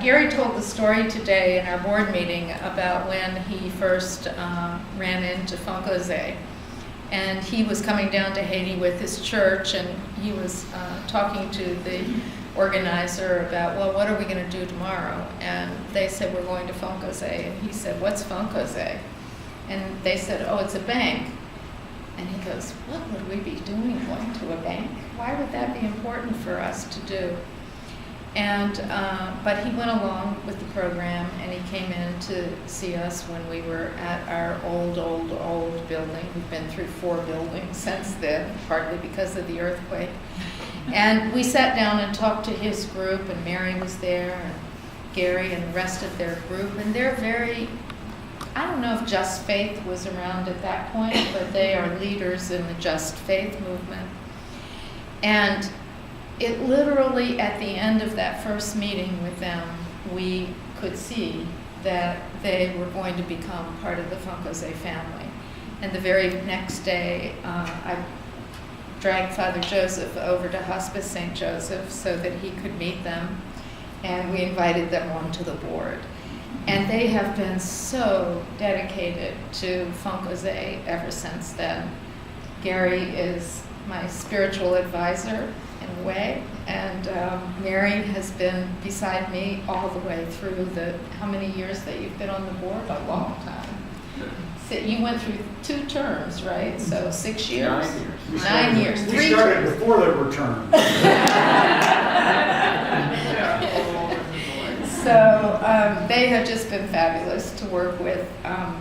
Gary told the story today in our board meeting about when he first ran into Fonkoze. And he was coming down to Haiti with his church, and he was talking to the organizer about, well, what are we going to do tomorrow? And they said, we're going to Fonkoze. And he said, what's Fonkoze? And they said, oh, it's a bank. And he goes, what would we be doing going to a bank? Why would that be important for us to do? And but he went along with the program, and he came in to see us when we were at our old building. We've been through 4 buildings since then, partly because of the earthquake. And we sat down and talked to his group, and Mary was there, and Gary and the rest of their group, and they're very, I don't know if Just Faith was around at that point, but they are leaders in the Just Faith movement. And it literally, at the end of that first meeting with them, we could see that they were going to become part of the Fonkoze family. And the very next day, I dragged Father Joseph over to Hospice St. Joseph so that he could meet them, and we invited them onto the board. And they have been so dedicated to Fonkoze ever since then. Gary is my spiritual advisor in a way, and Mary has been beside me all the way through the, how many years that you've been on the board? A long time. So you went through 2 terms, right? So 6 years? 9 years. 3 We started before there were terms. So they have just been fabulous to work with,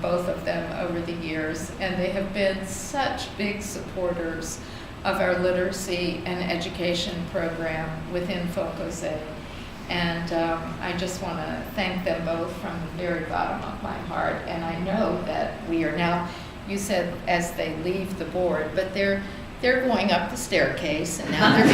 both of them over the years, and they have been such big supporters of our literacy and education program within Fonkoze. And I just want to thank them both from the very bottom of my heart. And I know that we are now, you said as they leave the board, but they're going up the staircase, and now they're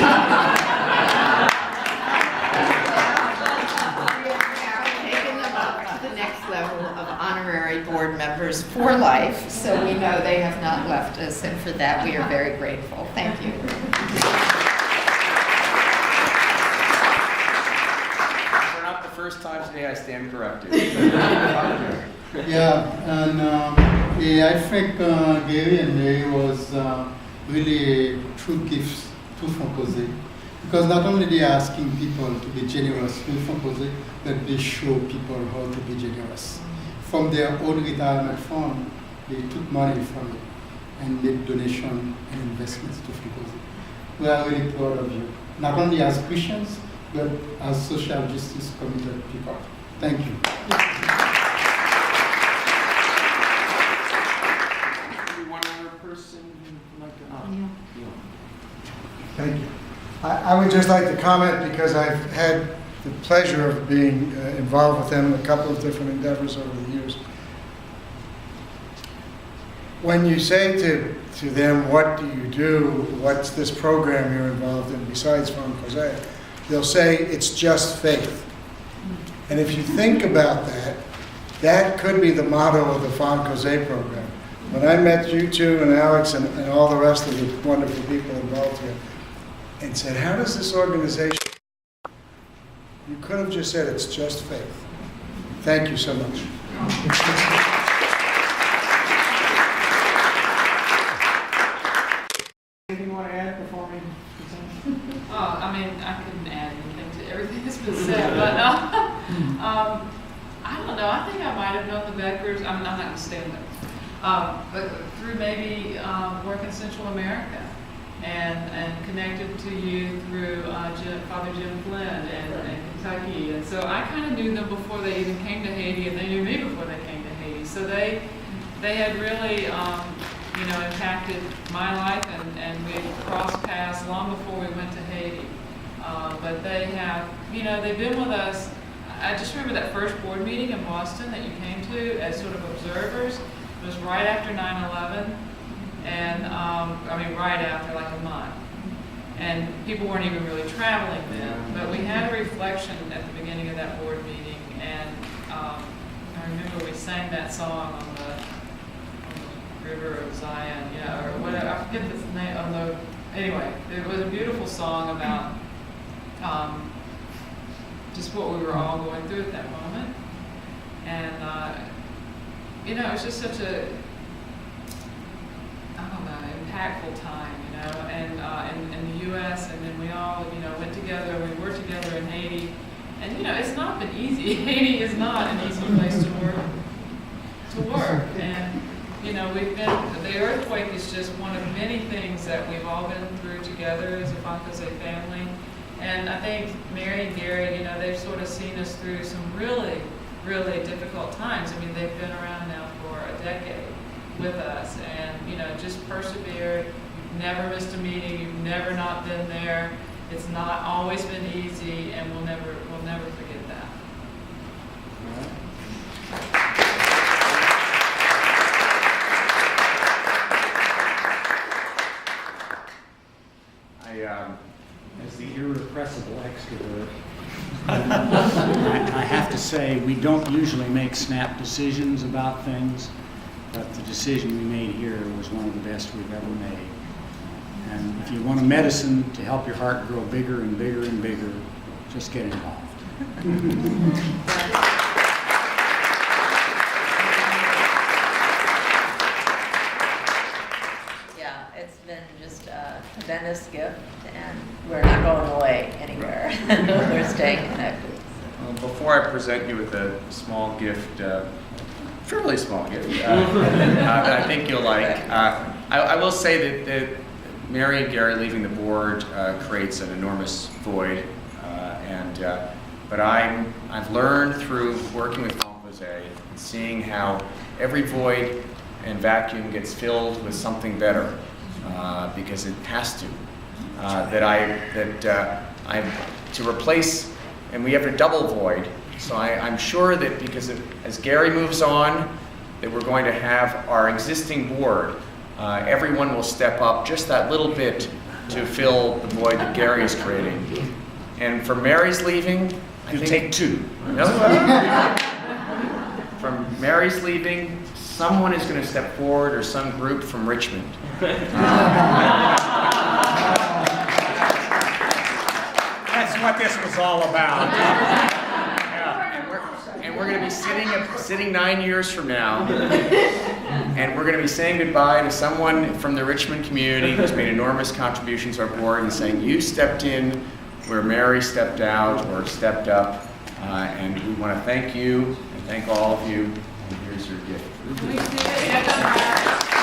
taking them up to the next level of honorary board members for life. So we know they have not left us, and for that we are very grateful. Thank you. First time today I stand corrected. Yeah, and I think Gary and Mary was really true gifts to Fonkoze, because not only they are asking people to be generous with Fonkoze, but they show people how to be generous. From their own retirement fund, they took money from it and made donations and investments to Fonkoze. We are really proud of you, not only as Christians, but as social justice committed people. Thank you. One other person who'd like to Thank you. I would just like to comment, because I've had the pleasure of being involved with them in a couple of different endeavors over the years. When you say to them, what do you do, what's this program you're involved in besides Fonkoze, they'll say it's just faith. And if you think about that, that could be the motto of the Fonkoze program. When I met you two and Alex and all the rest of the wonderful people involved here, and said, how does this organization, you could have just said it's just faith. Thank you so much. Anything you want to add before we present? Oh, I mean, I couldn't add anything to everything that's been said, but I don't know. I think I might have known the Beckers. I'm not going to stand there, but through maybe work in Central America, and connected to you through Father Jim Flynn and Kentucky, and so I kind of knew them before they even came to Haiti, and they knew me before they came to Haiti. So they had really impacted my life, and we crossed paths long before we went to Haiti. But they have, they've been with us. I just remember that first board meeting in Boston that you came to as sort of observers. It was right after 9/11, and right after, like a month. And people weren't even really traveling then. But we had a reflection at the beginning of that board meeting, and I remember we sang that song on the River of Zion, or whatever. I forget the name. Anyway, it was a beautiful song about just what we were all going through at that moment. And, you know, it was just such a, I don't know, impactful time, you know, and in the U.S., and then we all, you know, went together, and we were together in Haiti. And, you know, it's not been easy. Haiti is not an easy place to work. And, you know, the earthquake is just one of many things that we've all been through together as a Fonkoze family. And I think Mary and Gary, you know, they've sort of seen us through some really, really difficult times. I mean, they've been around now for a decade with us, and, you know, just persevered. You've never missed a meeting. You've never not been there. It's not always been easy, and we'll never forget that. As the irrepressible extrovert, I have to say we don't usually make snap decisions about things, but the decision we made here was one of the best we've ever made. And if you want a medicine to help your heart grow bigger and bigger and bigger, just get involved. Yeah, it's been just a tremendous gift, and we're not going away anywhere. We're staying connected. Well, before I present you with a small gift, fairly small gift, that I think you'll like, I will say that Mary and Gary leaving the board creates an enormous void, but I've learned through working with Fonkoze and seeing how every void and vacuum gets filled with something better, because it has to. I'm to replace, and we have a double void. So I'm sure that because as Gary moves on, that we're going to have our existing board. Everyone will step up just that little bit to fill the void that Gary is creating. And for Mary's leaving, I think take two. No. From Mary's leaving, someone is going to step forward, or some group from Richmond. That's what this was all about. And we're going to be sitting 9 years from now, and we're going to be saying goodbye to someone from the Richmond community who's made enormous contributions to our board, and saying you stepped in where Mary stepped out or stepped up, and we want to thank you and thank all of you, and here's your gift. We did it.